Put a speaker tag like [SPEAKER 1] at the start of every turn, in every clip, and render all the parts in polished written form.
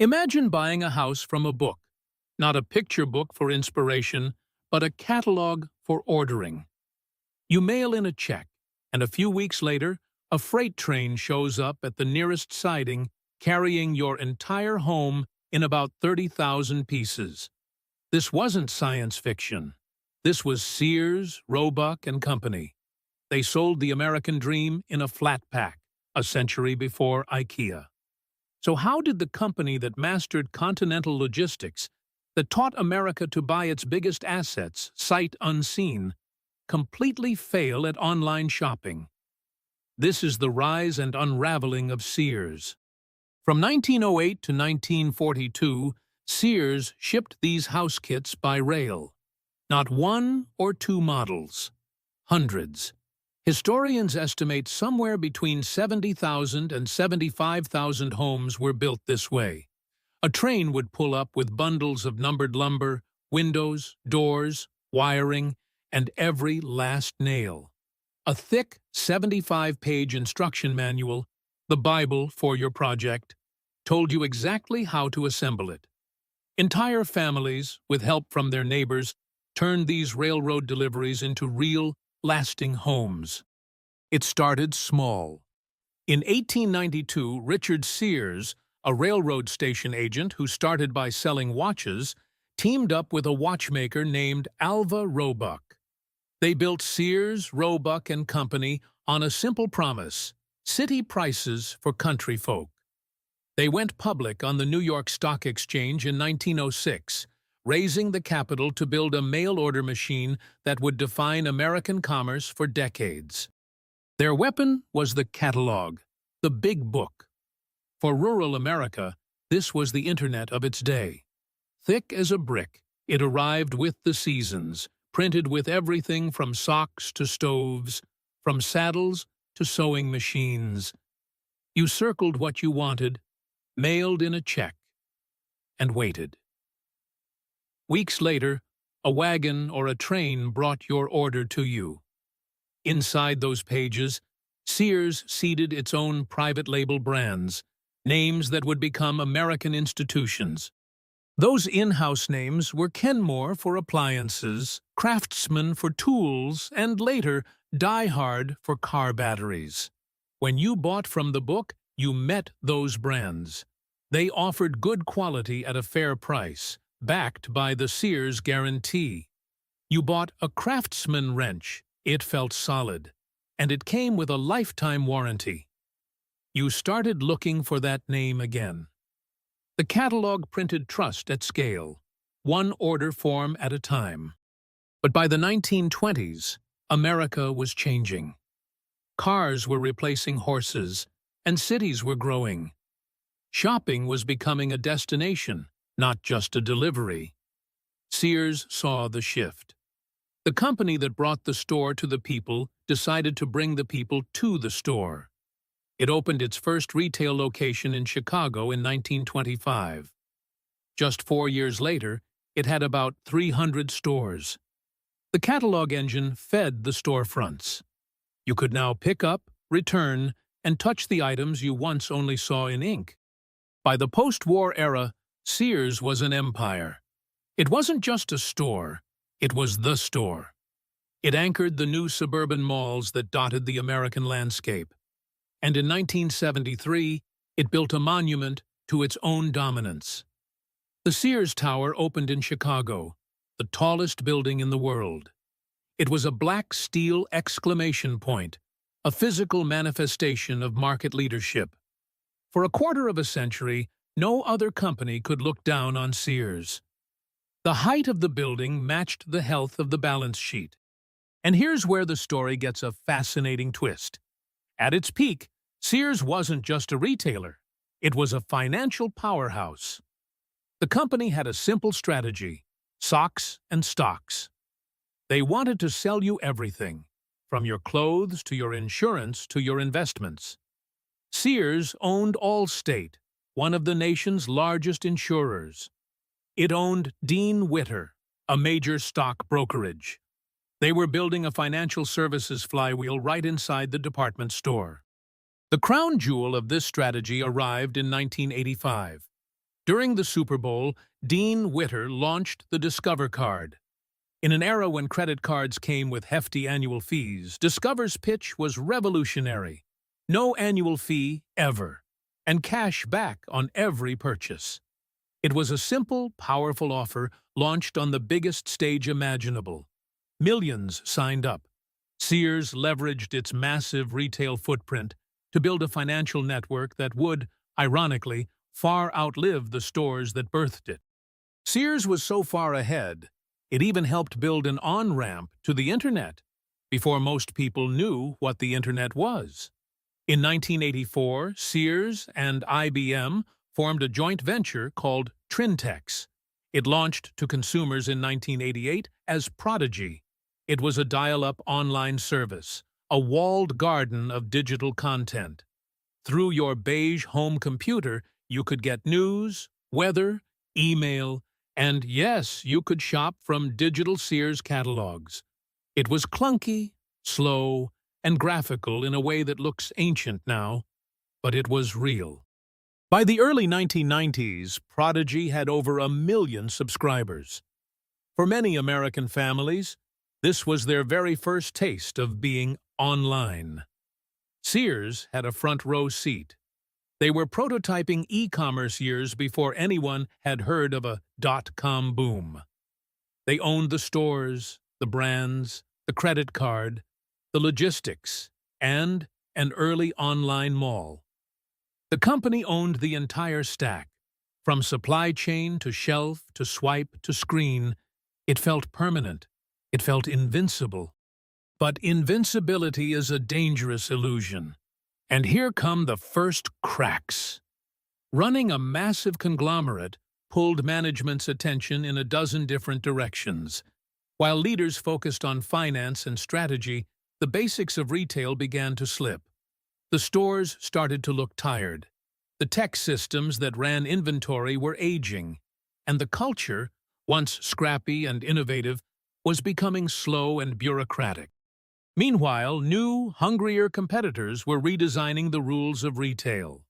[SPEAKER 1] Imagine buying a house from a book, not a picture book for inspiration, but a catalog for ordering. You mail in a check, and a few weeks later, a freight train shows up at the nearest siding, carrying your entire home in about 30,000 pieces. This wasn't science fiction. This was Sears, Roebuck and Company. They sold the American dream in a flat pack, a century before IKEA. So how did the company that mastered continental logistics, that taught America to buy its biggest assets, sight unseen, completely fail at online shopping? This is the rise and unraveling of Sears. From 1908 to 1942, Sears shipped these house kits by rail. Not one or two models. Hundreds. Historians estimate somewhere between 70,000 and 75,000 homes were built this way. A train would pull up with bundles of numbered lumber, windows, doors, wiring, and every last nail. A thick 75-page instruction manual, the Bible for your project, told you exactly how to assemble it. Entire families, with help from their neighbors, turned these railroad deliveries into real, lasting homes. It started small. In 1892, Richard Sears, a railroad station agent who started by selling watches, teamed up with a watchmaker named Alva Roebuck. They built Sears, Roebuck and Company on a simple promise: city prices for country folk. They went public on the New York Stock Exchange in 1906, raising the capital to build a mail-order machine that would define American commerce for decades. Their weapon was the catalog, the big book. For rural America, this was the internet of its day. Thick as a brick, it arrived with the seasons, printed with everything from socks to stoves, from saddles to sewing machines. You circled what you wanted, mailed in a check, and waited. Weeks later, a wagon or a train brought your order to you. Inside those pages, Sears seeded its own private label brands, names that would become American institutions. Those in-house names were Kenmore for appliances, Craftsman for tools, and later Die Hard for car batteries. When you bought from the book, you met those brands. They offered good quality at a fair price, backed by the Sears guarantee. You bought a Craftsman wrench. It felt solid, and it came with a lifetime warranty. You started looking for that name again. The catalog printed trust at scale, one order form at a time. But by the 1920s, America was changing. Cars were replacing horses, and cities were growing. Shopping was becoming a destination, not just a delivery. Sears saw the shift. The company that brought the store to the people decided to bring the people to the store. It opened its first retail location in Chicago in 1925. Just 4 years later, it had about 300 stores. The catalog engine fed the storefronts. You could now pick up, return, and touch the items you once only saw in ink. By the post-war era, Sears was an empire. It wasn't just a store, it was the store. It anchored the new suburban malls that dotted the American landscape. And in 1973, it built a monument to its own dominance. The Sears Tower opened in Chicago, the tallest building in the world. It was a black steel exclamation point, a physical manifestation of market leadership. For a quarter of a century, no other company could look down on Sears. The height of the building matched the health of the balance sheet. And here's where the story gets a fascinating twist. At its peak, Sears wasn't just a retailer. It was a financial powerhouse. The company had a simple strategy: socks and stocks. They wanted to sell you everything, from your clothes to your insurance to your investments. Sears owned Allstate, one of the nation's largest insurers. It owned Dean Witter, a major stock brokerage. They were building a financial services flywheel right inside the department store. The crown jewel of this strategy arrived in 1985. During the Super Bowl, Dean Witter launched the Discover card. In an era when credit cards came with hefty annual fees, Discover's pitch was revolutionary. No annual fee, ever, and cash back on every purchase. It was a simple, powerful offer launched on the biggest stage imaginable. Millions signed up. Sears leveraged its massive retail footprint to build a financial network that would, ironically, far outlive the stores that birthed it. Sears was so far ahead, it even helped build an on-ramp to the Internet before most people knew what the Internet was. In 1984, Sears and IBM formed a joint venture called Trintex. It launched to consumers in 1988 as Prodigy. It was a dial-up online service, a walled garden of digital content. Through your beige home computer, you could get news, weather, email, and yes, you could shop from digital Sears catalogs. It was clunky, slow, and graphical in a way that looks ancient now, but it was real. By the early 1990s, Prodigy had over 1 million subscribers. For many American families, this was their very first taste of being online. Sears had a front-row seat. They were prototyping e-commerce years before anyone had heard of a dot-com boom. They owned the stores, the brands, the credit card, the logistics, and an early online mall. The company owned the entire stack. From supply chain to shelf to swipe to screen, it felt permanent. It felt invincible. But invincibility is a dangerous illusion. And here come the first cracks. Running a massive conglomerate pulled management's attention in a dozen different directions. While leaders focused on finance and strategy, the basics of retail began to slip. The stores started to look tired. The tech systems that ran inventory were aging, and the culture, once scrappy and innovative, was becoming slow and bureaucratic. Meanwhile, new, hungrier competitors were redesigning the rules of retail.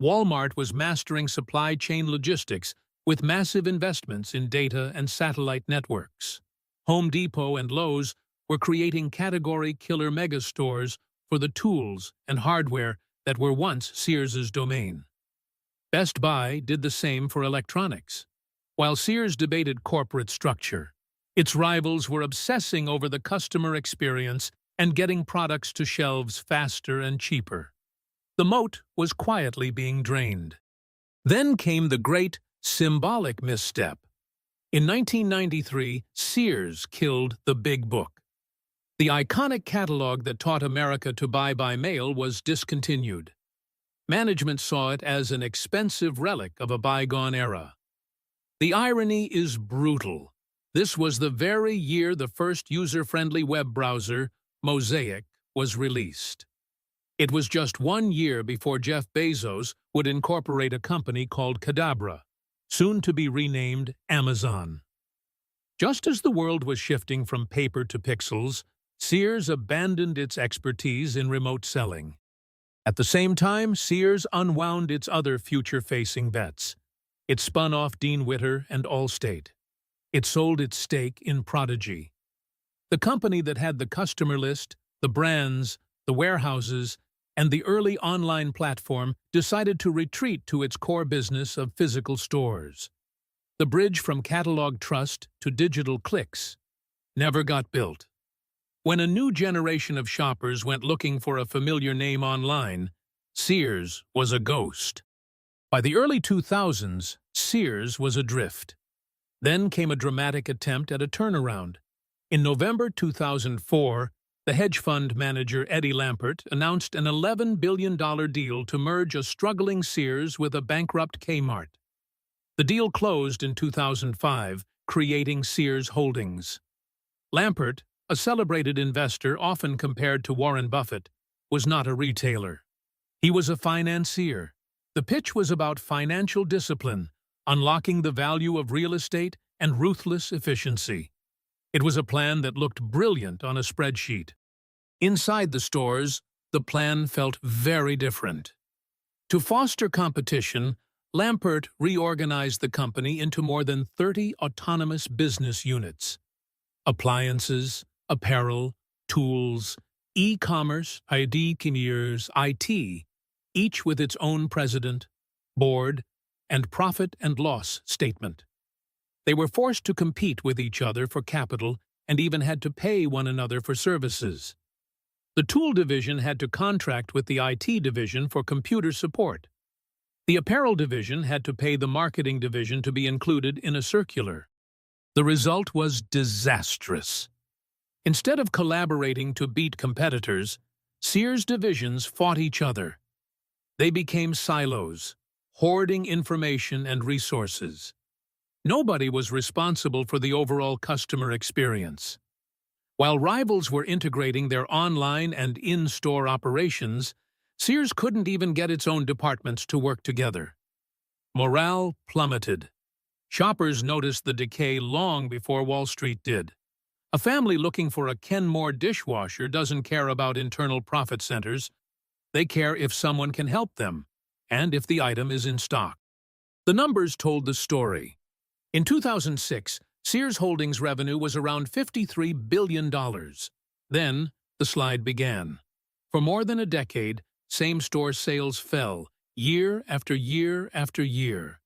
[SPEAKER 1] Walmart was mastering supply chain logistics with massive investments in data and satellite networks. Home Depot and Lowe's were creating category-killer megastores for the tools and hardware that were once Sears's domain. Best Buy did the same for electronics. While Sears debated corporate structure, its rivals were obsessing over the customer experience and getting products to shelves faster and cheaper. The moat was quietly being drained. Then came the great, symbolic misstep. In 1993, Sears killed the Big Book. The iconic catalog that taught America to buy by mail was discontinued. Management saw it as an expensive relic of a bygone era. The irony is brutal. This was the very year the first user-friendly web browser, Mosaic, was released. It was just 1 year before Jeff Bezos would incorporate a company called Cadabra, soon to be renamed Amazon. Just as the world was shifting from paper to pixels, Sears abandoned its expertise in remote selling. At the same time, Sears unwound its other future-facing bets. It spun off Dean Witter and Allstate. It sold its stake in Prodigy. The company that had the customer list, the brands, the warehouses, and the early online platform decided to retreat to its core business of physical stores. The bridge from catalog trust to digital clicks never got built. When a new generation of shoppers went looking for a familiar name online, Sears was a ghost. By the early 2000s, Sears was adrift. Then came a dramatic attempt at a turnaround. In November 2004, the hedge fund manager Eddie Lampert announced an $11 billion deal to merge a struggling Sears with a bankrupt Kmart. The deal closed in 2005, creating Sears Holdings. Lampert, a celebrated investor often compared to Warren Buffett, was not a retailer. He was a financier. The pitch was about financial discipline, unlocking the value of real estate, and ruthless efficiency. It was a plan that looked brilliant on a spreadsheet. Inside the stores, the plan felt very different. To foster competition, Lampert reorganized the company into more than 30 autonomous business units. Appliances, apparel, tools, e-commerce, IT, each with its own president, board, and profit and loss statement. They were forced to compete with each other for capital and even had to pay one another for services. The tool division had to contract with the IT division for computer support. The apparel division had to pay the marketing division to be included in a circular. The result was disastrous. Instead of collaborating to beat competitors, Sears divisions fought each other. They became silos, hoarding information and resources. Nobody was responsible for the overall customer experience. While rivals were integrating their online and in-store operations, Sears couldn't even get its own departments to work together. Morale plummeted. Shoppers noticed the decay long before Wall Street did. A family looking for a Kenmore dishwasher doesn't care about internal profit centers. They care if someone can help them, and if the item is in stock. The numbers told the story. In 2006, Sears Holdings' revenue was around $53 billion. Then, the slide began. For more than a decade, same-store sales fell, year after year after year.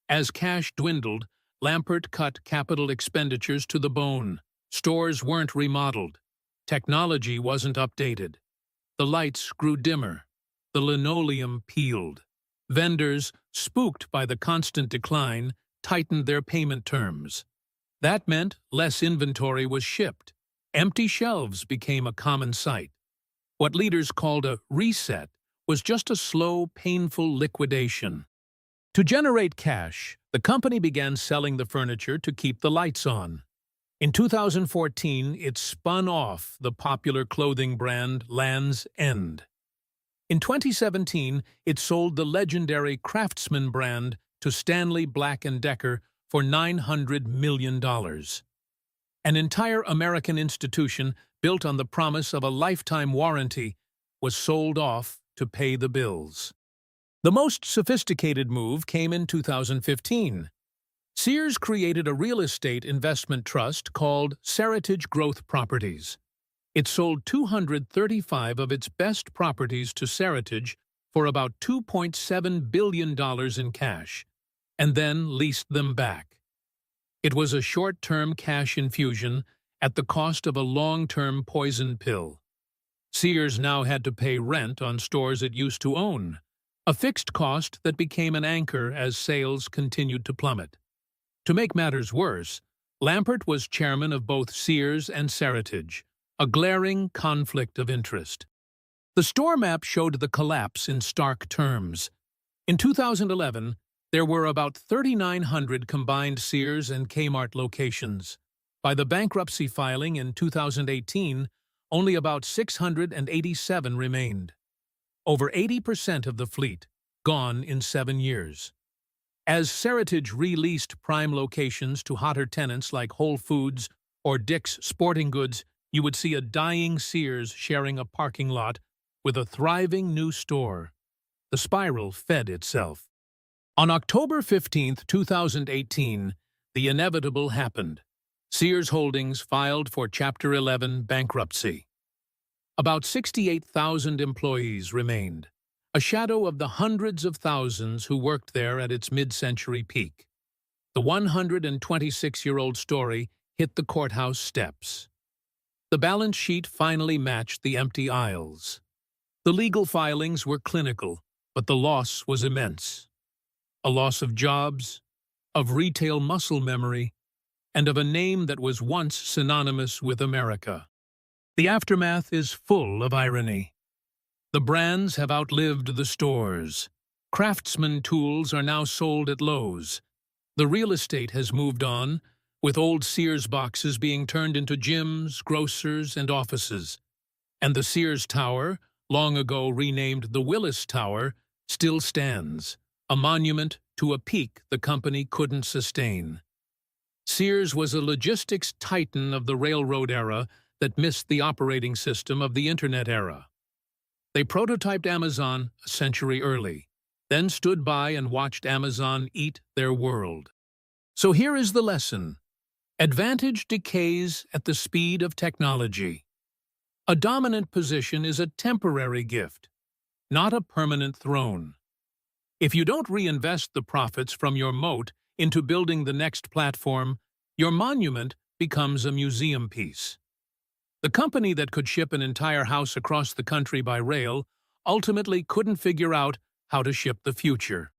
[SPEAKER 1] As cash dwindled, Lampert cut capital expenditures to the bone. Stores weren't remodeled. Technology wasn't updated. The lights grew dimmer. The linoleum peeled. Vendors, spooked by the constant decline, tightened their payment terms. That meant less inventory was shipped. Empty shelves became a common sight. What leaders called a reset was just a slow, painful liquidation. To generate cash, the company began selling the furniture to keep the lights on. In 2014, it spun off the popular clothing brand Land's End. In 2017, it sold the legendary Craftsman brand to Stanley Black Decker for $900 million. An entire American institution built on the promise of a lifetime warranty was sold off to pay the bills. The most sophisticated move came in 2015. Sears created a real estate investment trust called Seritage Growth Properties. It sold 235 of its best properties to Seritage for about $2.7 billion in cash, and then leased them back. It was a short-term cash infusion at the cost of a long-term poison pill. Sears now had to pay rent on stores it used to own, a fixed cost that became an anchor as sales continued to plummet. To make matters worse, Lampert was chairman of both Sears and Seritage, a glaring conflict of interest. The store map showed the collapse in stark terms. In 2011, there were about 3,900 combined Sears and Kmart locations. By the bankruptcy filing in 2018, only about 687 remained. Over 80% of the fleet, gone in 7 years. As Seritage released prime locations to hotter tenants like Whole Foods or Dick's Sporting Goods, you would see a dying Sears sharing a parking lot with a thriving new store. The spiral fed itself. On October 15, 2018, the inevitable happened. Sears Holdings filed for Chapter 11 bankruptcy. About 68,000 employees remained, a shadow of the hundreds of thousands who worked there at its mid-century peak. The 126-year-old story hit the courthouse steps. The balance sheet finally matched the empty aisles. The legal filings were clinical, but the loss was immense. A loss of jobs, of retail muscle memory, and of a name that was once synonymous with America. The aftermath is full of irony. The brands have outlived the stores. Craftsman tools are now sold at Lowe's. The real estate has moved on, with old Sears boxes being turned into gyms, grocers, and offices. And the Sears Tower, long ago renamed the Willis Tower, still stands, a monument to a peak the company couldn't sustain. Sears was a logistics titan of the railroad era that missed the operating system of the Internet era. They prototyped Amazon a century early, then stood by and watched Amazon eat their world. So here is the lesson. Advantage decays at the speed of technology. A dominant position is a temporary gift, not a permanent throne. If you don't reinvest the profits from your moat into building the next platform, your monument becomes a museum piece. The company that could ship an entire house across the country by rail ultimately couldn't figure out how to ship the future.